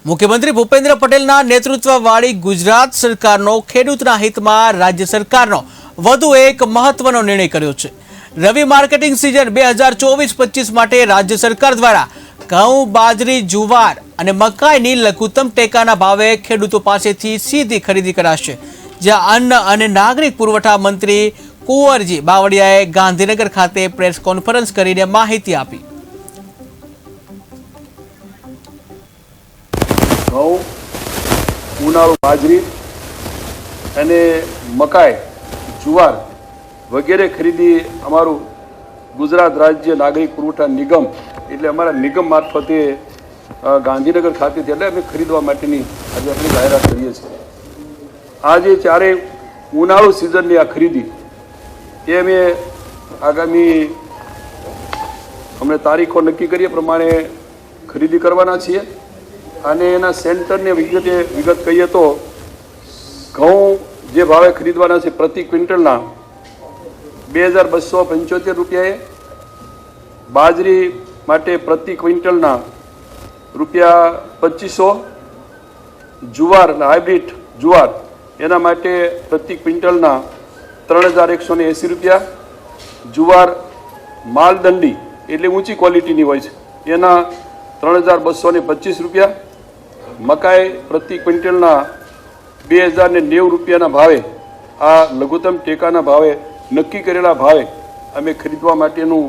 મુખ્યમંત્રી ભૂપેન્દ્ર પટેલના નેતૃત્વવાળી ગુજરાત સરકારનો ખેડૂતના હિતમાં રાજ્ય સરકારનો વધુ એક મહત્વનો નિર્ણય કર્યો છે। રવિ માર્કેટિંગ સિઝન 2024-25 માટે રાજ્ય સરકાર દ્વારા ઘઉં, બાજરી, જુવાર અને મકાઈની લઘુત્તમ ટેકાના ભાવે ખેડૂતો પાસેથી સીધી ખરીદી કરાશે। જ્યાં અન્ન અને નાગરિક પુરવઠા મંત્રી કુંવરજી બાવળિયાએ ગાંધીનગર ખાતે પ્રેસ કોન્ફરન્સ કરીને માહિતી આપી। ઘઉં, ઉનાળુ બાજરી અને મકાઈ, જુવાર વગેરે ખરીદી અમારું ગુજરાત રાજ્ય નાગરિક પુરવઠા નિગમ એટલે અમારા નિગમ મારફતે ગાંધીનગર ખાતેથી એટલે અમે ખરીદવા માટેની આજે આપણે જાહેરાત કરીએ છીએ। આજે ચારે ઉનાળુ સિઝનની આ ખરીદી એ અમે આગામી અમને તારીખો નક્કી કરીએ પ્રમાણે ખરીદી કરવાના છીએ। અને એના સેન્ટરને વિગત કહીએ તો ઘઉં જે ભાવે ખરીદવાના છે પ્રતિ ક્વિન્ટલના 2275 રૂપિયાએ, બાજરી માટે પ્રતિ ક્વિન્ટલના ₹2500, જુવાર હાઇબ્રિડ જુવાર એના માટે પ્રતિ ક્વિન્ટલના 3180 રૂપિયા, જુવાર માલદંડી એટલે ઊંચી ક્વોલિટીની હોય છે એના 3225 રૂપિયા, મકાઈ પ્રતિ ક્વિન્ટલના 2090 રૂપિયાના ભાવે આ લઘુત્તમ ટેકાના ભાવે નક્કી કરેલા ભાવે અમે ખરીદવા માટેનું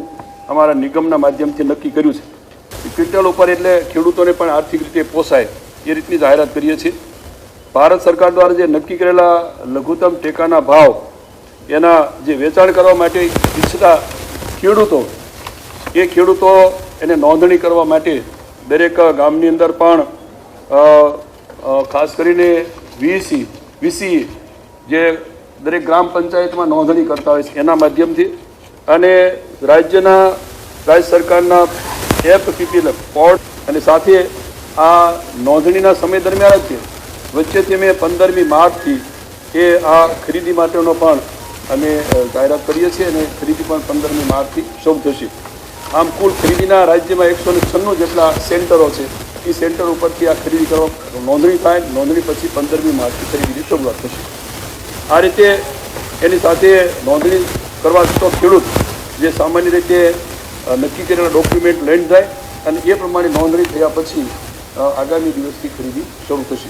અમારા નિગમના માધ્યમથી નક્કી કર્યું છે। ક્વિન્ટલ ઉપર એટલે ખેડૂતોને પણ આર્થિક રીતે પોસાય એ રીતની જાહેરાત કરીએ છીએ। ભારત સરકાર દ્વારા જે નક્કી કરેલા લઘુત્તમ ટેકાના ભાવ એના જે વેચાણ કરવા માટે ઈચ્છતા ખેડૂતો એ ખેડૂતો એને નોંધણી કરવા માટે દરેક ગામની અંદર પણ ખાસ કરીને વીસી જે દરેક ગ્રામ પંચાયતમાં નોંધણી કરતા હોય છે એના માધ્યમથી અને રાજ્ય સરકારના FPPL પોર્ટ અને સાથે આ નોંધણીના સમય દરમિયાન જ છે વચ્ચેથી અમે 15મી માર્ચથી એ આ ખરીદી માટેનો પણ અમે જાહેરાત કરીએ છીએ અને ખરીદી પણ 15મી માર્ચથી શરૂ થશે। આમ કુલ ખરીદીના રાજ્યમાં 196 જેટલા સેન્ટરો છે એ સેન્ટર ઉપરથી આ ખરીદી કરવા નોંધણી થાય। નોંધણી પછી 15મી માર્ચથી ખરીદીની શરૂઆત થશે। આ રીતે એની સાથે નોંધણી કરવા તો ખેડૂત જે સામાન્ય રીતે નક્કી કરેલા ડોક્યુમેન્ટ લઈને જાય અને એ પ્રમાણે નોંધણી થયા પછી આગામી દિવસથી ખરીદી શરૂ થશે।